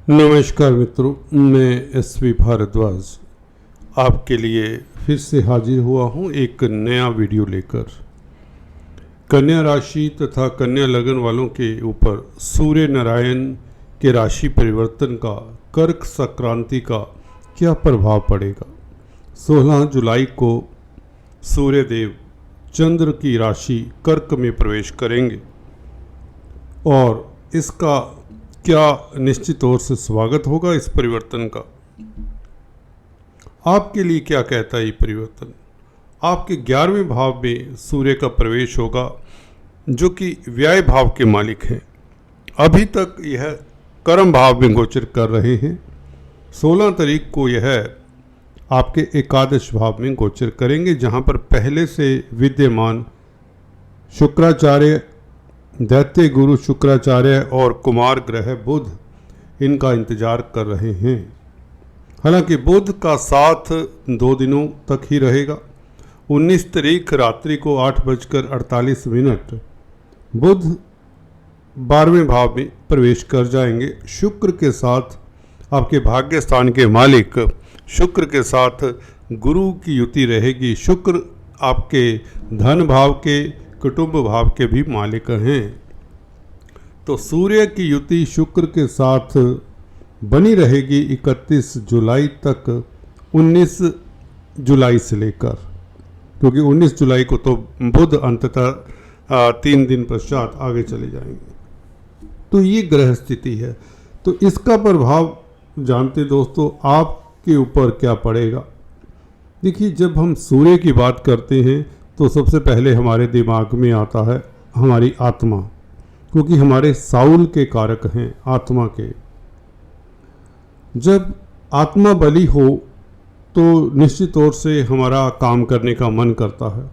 नमस्कार मित्रों, मैं एसवी भारद्वाज आपके लिए फिर से हाजिर हुआ हूँ एक नया वीडियो लेकर। कन्या राशि तथा कन्या लगन वालों के ऊपर सूर्य नारायण के राशि परिवर्तन का कर्क संक्रांति का क्या प्रभाव पड़ेगा। 16 जुलाई को सूर्य देव चंद्र की राशि कर्क में प्रवेश करेंगे और इसका क्या निश्चित तौर से स्वागत होगा इस परिवर्तन का। आपके लिए क्या कहता है ये परिवर्तन। आपके 11वें भाव में सूर्य का प्रवेश होगा जो कि व्यय भाव के मालिक हैं। अभी तक यह कर्म भाव में गोचर कर रहे हैं। 16 तारीख को यह आपके एकादश भाव में गोचर करेंगे, जहां पर पहले से विद्यमान शुक्राचार्य, दैत्य गुरु शुक्राचार्य और कुमार ग्रह बुध इनका इंतजार कर रहे हैं। हालांकि बुध का साथ 2 दिनों तक ही रहेगा। 19 तारीख रात्रि को 8:48 बुध 12वें भाव में प्रवेश कर जाएंगे। शुक्र के साथ आपके भाग्य स्थान के मालिक शुक्र के साथ गुरु की युति रहेगी। शुक्र आपके धन भाव के, कुटुंब भाव के भी मालिक हैं। तो सूर्य की युति शुक्र के साथ बनी रहेगी 31 जुलाई तक, 19 जुलाई से लेकर, क्योंकि 19 जुलाई को तो बुध अंततः 3 दिन पश्चात आगे चले जाएंगे। तो ये ग्रह स्थिति है। तो इसका प्रभाव जानते दोस्तों आपके ऊपर क्या पड़ेगा। देखिए, जब हम सूर्य की बात करते हैं तो सबसे पहले हमारे दिमाग में आता है हमारी आत्मा, क्योंकि हमारे साउल के कारक हैं आत्मा के। जब आत्मा बली हो तो निश्चित तौर से हमारा काम करने का मन करता है,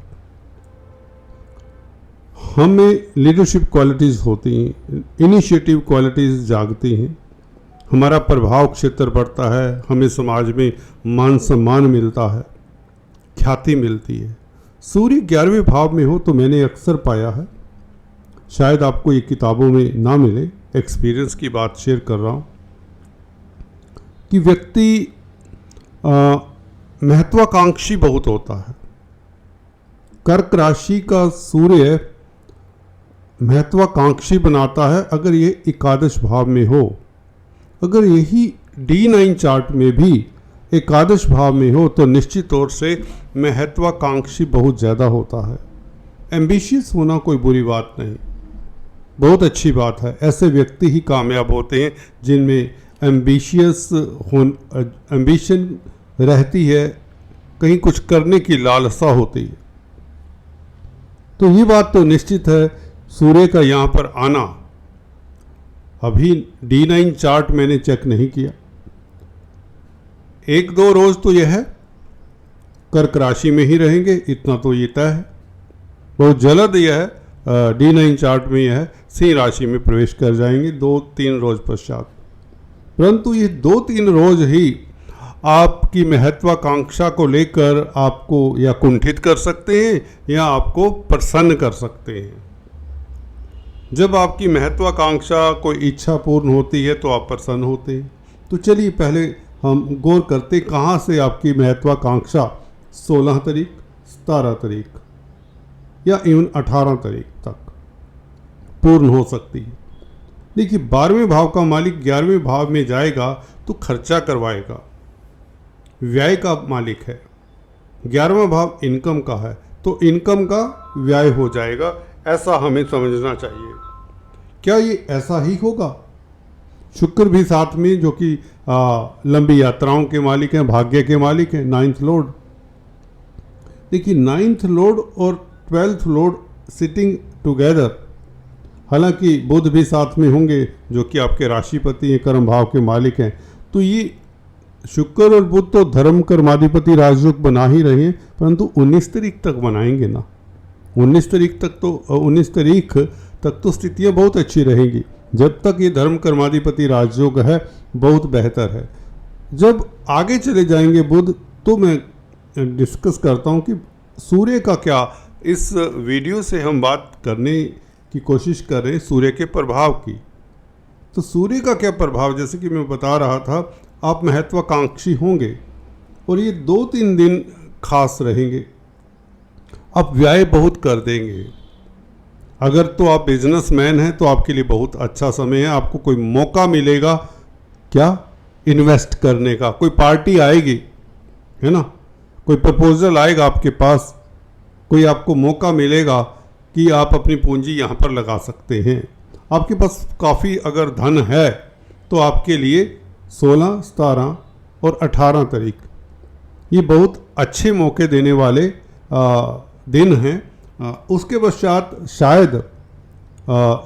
हमें लीडरशिप क्वालिटीज़ होती हैं, इनिशिएटिव क्वालिटीज़ जागती हैं, हमारा प्रभाव क्षेत्र बढ़ता है, हमें समाज में मान सम्मान मिलता है, ख्याति मिलती है। सूर्य 11वें भाव में हो तो मैंने अक्सर पाया है, शायद आपको ये किताबों में ना मिले, एक्सपीरियंस की बात शेयर कर रहा हूँ, कि व्यक्ति महत्वाकांक्षी बहुत होता है। कर्क राशि का सूर्य महत्वाकांक्षी बनाता है अगर ये एकादश भाव में हो। अगर यही D9 चार्ट में भी एकादश भाव में हो तो निश्चित तौर से महत्वाकांक्षी बहुत ज़्यादा होता है। एम्बिशियस होना कोई बुरी बात नहीं, बहुत अच्छी बात है। ऐसे व्यक्ति ही कामयाब होते हैं जिनमें एम्बिशन रहती है, कहीं कुछ करने की लालसा होती है। तो ये बात तो निश्चित है। सूर्य का यहाँ पर आना, अभी D9 चार्ट मैंने चेक नहीं किया, 1-2 रोज तो यह है कर्क राशि में ही रहेंगे, इतना तो ये तय है। बहुत जल्द यह D9 चार्ट में यह सिंह राशि में प्रवेश कर जाएंगे 2-3 रोज पश्चात। परंतु ये 2-3 रोज ही आपकी महत्वाकांक्षा को लेकर आपको या कुंठित कर सकते हैं या आपको प्रसन्न कर सकते हैं। जब आपकी महत्वाकांक्षा कोई इच्छा पूर्ण होती है तो आप प्रसन्न होते हैं। तो चलिए पहले हम गौर करते कहाँ से आपकी महत्वाकांक्षा 16 तारीख, 17 तारीख या इवन 18 तारीख तक पूर्ण हो सकती है। देखिए, 12वें भाव का मालिक 11वें भाव में जाएगा तो खर्चा करवाएगा, व्यय का मालिक है। 11वां भाव इनकम का है तो इनकम का व्यय हो जाएगा, ऐसा हमें समझना चाहिए। क्या ये ऐसा ही होगा? शुक्र भी साथ में, जो कि लंबी यात्राओं के मालिक हैं, भाग्य के मालिक हैं, 9th लॉर्ड। देखिए, 9th लॉर्ड और 12th लॉर्ड सिटिंग टुगेदर, हालांकि बुध भी साथ में होंगे जो कि आपके राशिपति हैं, कर्म भाव के मालिक हैं। तो ये शुक्र और बुध तो धर्म कर्माधिपति राजयोग बना ही रहे हैं, परंतु 19 तारीख तक बनाएंगे ना। 19 तारीख तक तो स्थितियाँ बहुत अच्छी रहेंगी। जब तक ये धर्म कर्माधिपति राजयोग है बहुत बेहतर है। जब आगे चले जाएंगे बुध, तो मैं डिस्कस करता हूँ कि सूर्य का क्या। इस वीडियो से हम बात करने की कोशिश कर रहे हैं सूर्य के प्रभाव की। तो सूर्य का क्या प्रभाव, जैसे कि मैं बता रहा था, आप महत्वाकांक्षी होंगे और ये 2-3 दिन खास रहेंगे। आप व्यय बहुत कर देंगे। अगर तो आप बिजनेसमैन हैं तो आपके लिए बहुत अच्छा समय है। आपको कोई मौका मिलेगा क्या, इन्वेस्ट करने का। कोई पार्टी आएगी, है ना, कोई प्रपोजल आएगा आपके पास, कोई आपको मौका मिलेगा कि आप अपनी पूंजी यहाँ पर लगा सकते हैं। आपके पास काफ़ी अगर धन है तो आपके लिए 16, 17 और 18 तारीख ये बहुत अच्छे मौके देने वाले दिन हैं। उसके पश्चात शायद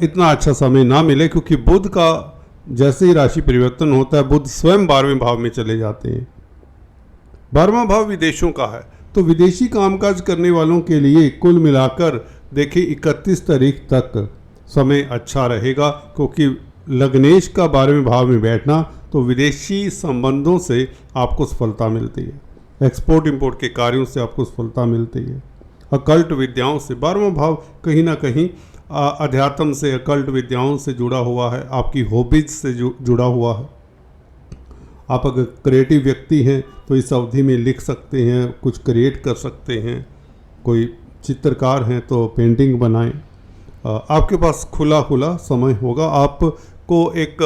इतना अच्छा समय ना मिले, क्योंकि बुध का जैसे ही राशि परिवर्तन होता है बुध स्वयं 12वें भाव में चले जाते हैं। 12वां भाव विदेशों का है, तो विदेशी कामकाज करने वालों के लिए कुल मिलाकर देखिए 31 तारीख तक समय अच्छा रहेगा, क्योंकि लग्नेश का 12वें भाव में बैठना तो विदेशी संबंधों से आपको सफलता मिलती है, एक्सपोर्ट इंपोर्ट के कार्यों से आपको सफलता मिलती है। अकल्ट विद्याओं से 12वां भाव कहीं ना कहीं अध्यात्म से, अकल्ट विद्याओं से जुड़ा हुआ है, आपकी हॉबीज से जुड़ा हुआ है। आप अगर क्रिएटिव व्यक्ति हैं तो इस अवधि में लिख सकते हैं, कुछ क्रिएट कर सकते हैं। कोई चित्रकार हैं तो पेंटिंग बनाएं। आपके पास खुला समय होगा, आपको एक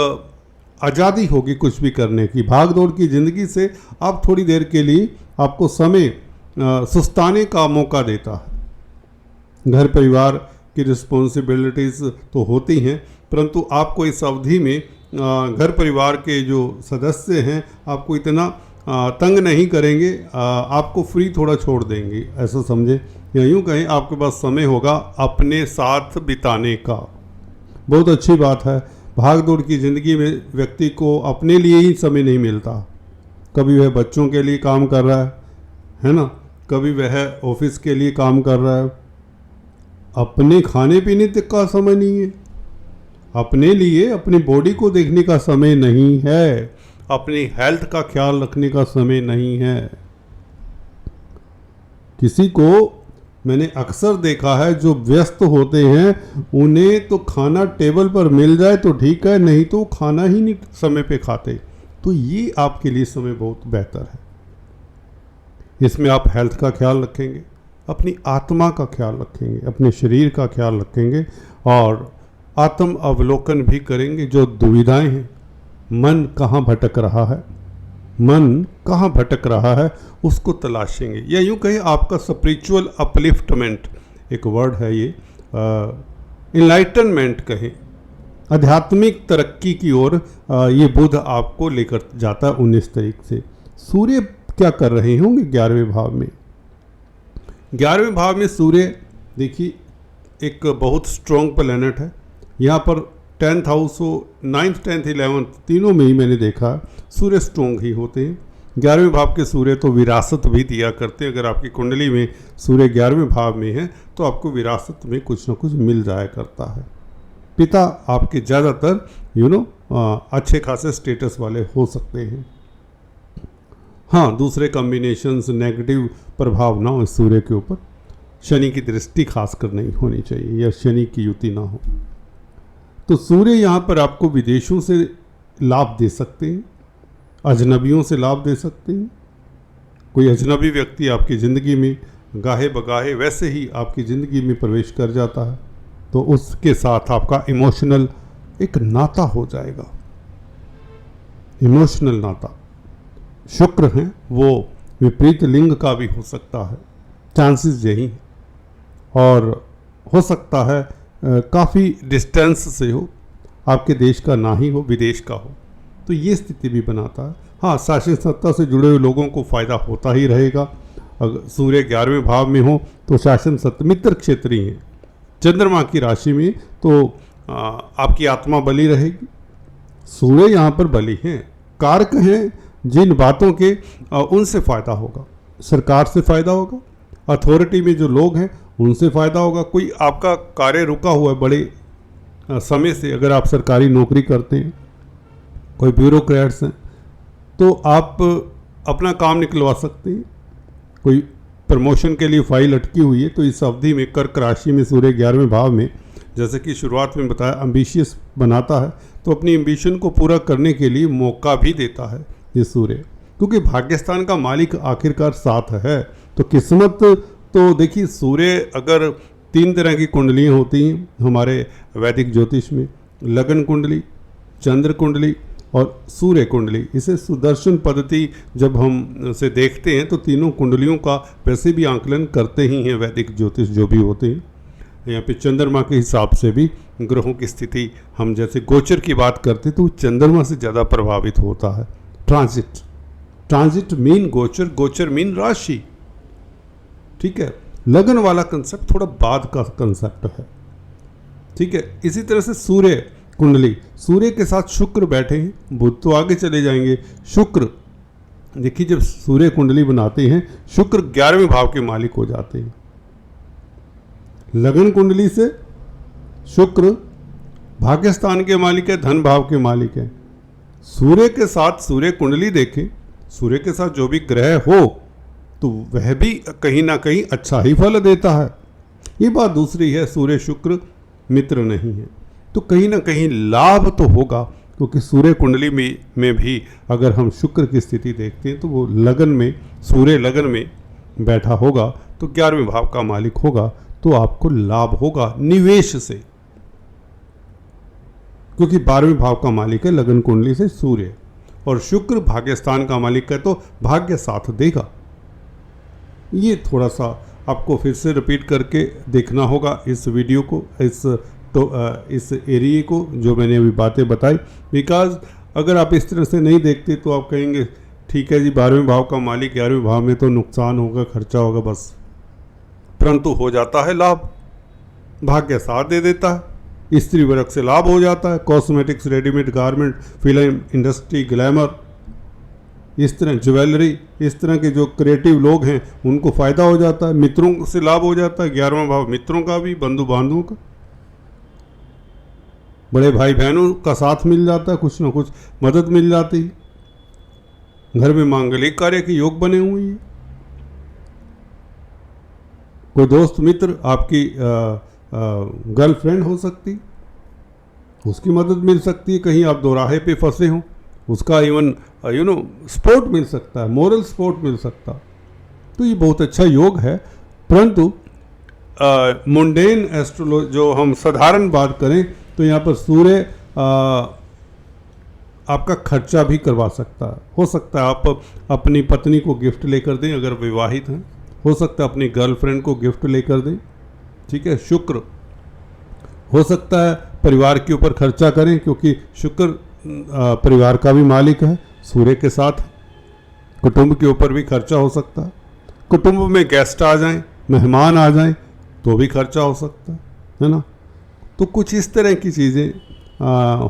आज़ादी होगी कुछ भी करने की। भाग दौड़ की ज़िंदगी से आप थोड़ी देर के लिए आपको समय सुस्ताने का मौका देता है। घर परिवार की रिस्पॉन्सिबिलिटीज़ तो होती हैं, परंतु आपको इस अवधि में घर परिवार के जो सदस्य हैं आपको इतना तंग नहीं करेंगे, आपको फ्री थोड़ा छोड़ देंगे, ऐसा समझे। या यूँ कहें आपके पास समय होगा अपने साथ बिताने का। बहुत अच्छी बात है। भाग दौड़ की ज़िंदगी में व्यक्ति को अपने लिए ही समय नहीं मिलता। कभी वह बच्चों के लिए काम कर रहा है ना, कभी वह ऑफिस के लिए काम कर रहा है, अपने खाने पीने तक का समय नहीं है, अपने लिए अपनी बॉडी को देखने का समय नहीं है, अपनी हेल्थ का ख्याल रखने का समय नहीं है। किसी को मैंने अक्सर देखा है जो व्यस्त होते हैं उन्हें तो खाना टेबल पर मिल जाए तो ठीक है, नहीं तो खाना ही नहीं समय पे खाते। तो ये आपके लिए समय बहुत बेहतर है। इसमें आप हेल्थ का ख्याल रखेंगे, अपनी आत्मा का ख्याल रखेंगे, अपने शरीर का ख्याल रखेंगे और आत्म अवलोकन भी करेंगे। जो दुविधाएं हैं, मन कहाँ भटक रहा है, मन कहाँ भटक रहा है उसको तलाशेंगे। या यूँ कहें आपका स्पिरिचुअल अपलिफ्टमेंट, एक वर्ड है ये, इनलाइटनमेंट कहें, आध्यात्मिक तरक्की की ओर ये बुध आपको लेकर जाता है 19 तारीख से। सूर्य क्या कर रहे होंगे 11वें भाव में। 11वें भाव में सूर्य देखिए एक बहुत स्ट्रॉन्ग प्लैनेट है। यहाँ पर 10th हाउस हो, 9th 10th 11th तीनों में ही मैंने देखा सूर्य स्ट्रॉन्ग ही होते हैं। 11वें भाव के सूर्य तो विरासत भी दिया करते हैं। अगर आपकी कुंडली में सूर्य 11वें भाव में है तो आपको विरासत में कुछ ना कुछ मिल जाया करता है। पिता आपके ज़्यादातर अच्छे खासे स्टेटस वाले हो सकते हैं। हाँ, दूसरे कॉम्बिनेशंस नेगेटिव प्रभाव ना हो सूर्य के ऊपर, शनि की दृष्टि खासकर नहीं होनी चाहिए या शनि की युति ना हो। तो सूर्य यहाँ पर आपको विदेशों से लाभ दे सकते हैं, अजनबियों से लाभ दे सकते हैं। कोई अजनबी व्यक्ति आपकी ज़िंदगी में गाहे बगाहे वैसे ही आपकी ज़िंदगी में प्रवेश कर जाता है तो उसके साथ आपका इमोशनल एक नाता हो जाएगा, इमोशनल नाता। शुक्र हैं वो विपरीत लिंग का भी हो सकता है, चांसेस यही हैं। और हो सकता है काफ़ी डिस्टेंस से हो, आपके देश का ना ही हो, विदेश का हो, तो ये स्थिति भी बनाता है। हाँ, शासन सत्ता से जुड़े हुए लोगों को फ़ायदा होता ही रहेगा। अगर सूर्य 11वें भाव में हो तो शासन सत्ता मित्र क्षेत्रीय हैं, चंद्रमा की राशि में तो आपकी आत्मा बली रहेगी। सूर्य यहाँ पर बली हैं, कारक हैं जिन बातों के उनसे फ़ायदा होगा, सरकार से फ़ायदा होगा, अथॉरिटी में जो लोग हैं उनसे फ़ायदा होगा। कोई आपका कार्य रुका हुआ है बड़े समय से, अगर आप सरकारी नौकरी करते हैं, कोई ब्यूरोक्रेट्स हैं तो आप अपना काम निकलवा सकते हैं। कोई प्रमोशन के लिए फाइल अटकी हुई है तो इस अवधि में कर्क राशि में सूर्य 11वें भाव में जैसे कि शुरुआत में बताया एम्बिशियस बनाता है, तो अपनी एम्बिशन को पूरा करने के लिए मौका भी देता है ये सूर्य, क्योंकि भाग्यस्थान का मालिक आखिरकार साथ है। तो किस्मत तो देखिए, सूर्य अगर 3 तरह की कुंडलियाँ होती हैं हमारे वैदिक ज्योतिष में, लगन कुंडली, चंद्र कुंडली और सूर्य कुंडली। इसे सुदर्शन पद्धति जब हम इसे देखते हैं तो तीनों कुंडलियों का वैसे भी आंकलन करते ही हैं वैदिक ज्योतिष जो भी होते हैं। यहाँ पे चंद्रमा के हिसाब से भी ग्रहों की स्थिति, हम जैसे गोचर की बात करते तो चंद्रमा से ज़्यादा प्रभावित होता है। ट्रांजिट मीन गोचर, गोचर मीन राशि, ठीक है। लगन वाला कंसेप्ट थोड़ा बाद का कंसेप्ट है, ठीक है। इसी तरह से सूर्य कुंडली, सूर्य के साथ शुक्र बैठे हैं, बुध तो आगे चले जाएंगे। शुक्र देखिए, जब सूर्य कुंडली बनाते हैं शुक्र 11वें भाव के मालिक हो जाते हैं। लगन कुंडली से शुक्र भाग्यस्थान के मालिक है, धन भाव के मालिक है। सूर्य के साथ सूर्य कुंडली देखें, सूर्य के साथ जो भी ग्रह हो तो वह भी कहीं ना कहीं अच्छा ही फल देता है। ये बात दूसरी है, सूर्य शुक्र मित्र नहीं है, तो कहीं ना कहीं लाभ तो होगा, क्योंकि सूर्य कुंडली में भी अगर हम शुक्र की स्थिति देखते हैं तो वो लगन में, सूर्य लगन में बैठा होगा तो 11वें भाव का मालिक होगा, तो आपको लाभ होगा निवेश से, क्योंकि 12वें भाव का मालिक है लगन कुंडली से सूर्य, और शुक्र भाग्यस्थान का मालिक है तो भाग्य साथ देगा। ये थोड़ा सा आपको फिर से रिपीट करके देखना होगा इस वीडियो को, इस एरिया को जो मैंने अभी बातें बताई, बिकॉज अगर आप इस तरह से नहीं देखते तो आप कहेंगे ठीक है जी, 12वें भाव का मालिक 11वें भाव में तो नुकसान होगा, खर्चा होगा बस, परंतु हो जाता है लाभ, भाग्य साथ दे देता है। स्त्री वर्ग से लाभ हो जाता है, cosmetics, readymade garment, film industry, glamour, इस तरह ज्वेलरी, इस तरह के जो क्रिएटिव लोग हैं उनको फ़ायदा हो जाता है। मित्रों से लाभ हो जाता है, 11वां भाव मित्रों का भी, बंधु बांधवों का, बड़े भाई बहनों का साथ मिल जाता है, कुछ ना कुछ मदद मिल जाती है। घर में मांगलिक कार्य के योग बने हुए हैं। कोई दोस्त मित्र, आपकी गर्लफ्रेंड हो सकती, उसकी मदद मिल सकती है। कहीं आप दोराहे पे फंसे हो, उसका इवन सपोर्ट मिल सकता है, मोरल सपोर्ट मिल सकता। तो ये बहुत अच्छा योग है। परंतु मुंडेन एस्ट्रोलॉजी जो हम साधारण बात करें तो यहाँ पर सूर्य आपका खर्चा भी करवा सकता है। हो सकता है आप अपनी पत्नी को गिफ्ट लेकर दें अगर विवाहित हैं, हो सकता है अपनी गर्लफ्रेंड को गिफ्ट लेकर दें, ठीक है। शुक्र हो सकता है परिवार के ऊपर खर्चा करें, क्योंकि शुक्र परिवार का भी मालिक है, सूर्य के साथ कुटुंब के ऊपर भी खर्चा हो सकता है। कुटुंब में गेस्ट आ जाएं, मेहमान आ जाएं तो भी खर्चा हो सकता है ना। तो कुछ इस तरह की चीज़ें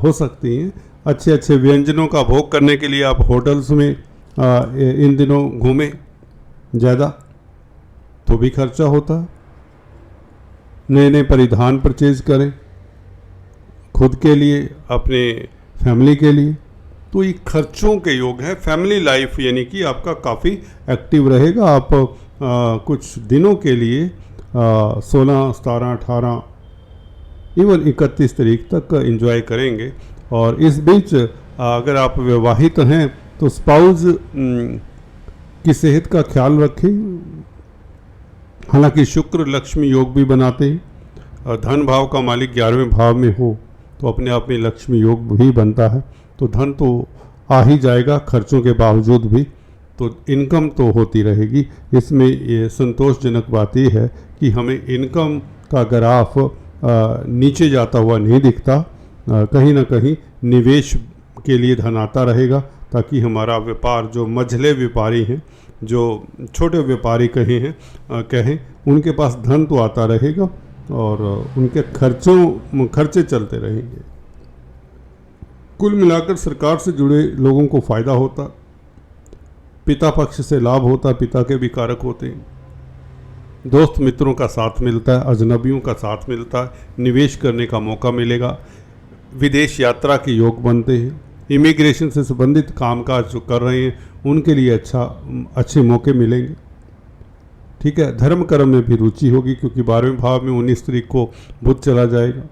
हो सकती हैं। अच्छे अच्छे व्यंजनों का भोग करने के लिए आप होटल्स में इन दिनों घूमें ज़्यादा तो भी खर्चा होता है। नए नए परिधान परचेज करें खुद के लिए, अपने फैमिली के लिए, तो ये खर्चों के योग है। फैमिली लाइफ यानी कि आपका काफ़ी एक्टिव रहेगा। आप कुछ दिनों के लिए 16, 17, 18 इवन 31 तारीख तक एंजॉय करेंगे। और इस बीच अगर आप विवाहित हैं तो स्पाउस की सेहत का ख्याल रखें। हालांकि शुक्र लक्ष्मी योग भी बनाते हैं। धन भाव का मालिक 11वें भाव में हो तो अपने आप में लक्ष्मी योग भी बनता है, तो धन तो आ ही जाएगा खर्चों के बावजूद भी, तो इनकम तो होती रहेगी। इसमें ये संतोषजनक बात ये है कि हमें इनकम का ग्राफ नीचे जाता हुआ नहीं दिखता। कहीं ना कहीं निवेश के लिए धन आता रहेगा, ताकि हमारा व्यापार, जो मझले व्यापारी हैं, जो छोटे व्यापारी कहें उनके पास धन तो आता रहेगा और उनके खर्चे चलते रहेंगे। कुल मिलाकर सरकार से जुड़े लोगों को फ़ायदा होता, पिता पक्ष से लाभ होता, पिता के भी कारक होते हैं, दोस्त मित्रों का साथ मिलता है, अजनबियों का साथ मिलता है, निवेश करने का मौका मिलेगा, विदेश यात्रा के योग बनते हैं, इमिग्रेशन से संबंधित कामकाज जो कर रहे हैं उनके लिए अच्छे मौके मिलेंगे, ठीक है। धर्म कर्म में भी रुचि होगी, क्योंकि 12वें भाव में 19 तारीख को बुध चला जाएगा।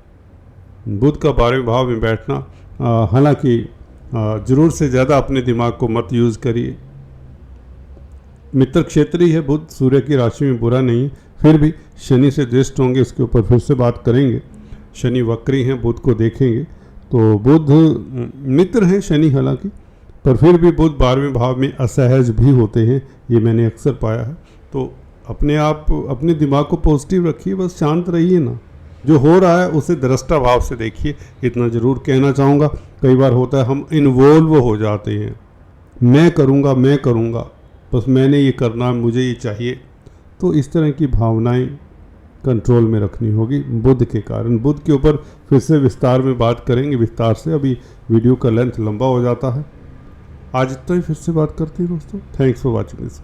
बुध का 12वें भाव में बैठना, हालांकि ज़रूर से ज़्यादा अपने दिमाग को मत यूज़ करिए। मित्र क्षेत्रीय है बुध, सूर्य की राशि में बुरा नहीं है, फिर भी शनि से दृष्ट होंगे, इसके ऊपर फिर से बात करेंगे। शनि वक्री हैं, बुध को देखेंगे तो बुध मित्र हैं शनि, हालांकि पर फिर भी बुध 12वें भाव में असहज भी होते हैं, ये मैंने अक्सर पाया है। तो अपने आप अपने दिमाग को पॉजिटिव रखिए, बस शांत रहिए ना, जो हो रहा है उसे दृष्टा भाव से देखिए, इतना ज़रूर कहना चाहूँगा। कई बार होता है हम इन्वॉल्व हो जाते हैं, मैं करूँगा, बस मैंने ये करना, मुझे ये चाहिए, तो इस तरह की भावनाएं कंट्रोल में रखनी होगी बुध के कारण। बुध के ऊपर फिर से विस्तार में बात करेंगे, विस्तार से, अभी वीडियो का लेंथ लंबा हो जाता है। आज इतना ही, फिर से बात करते हैं दोस्तों। Thanks for watching this.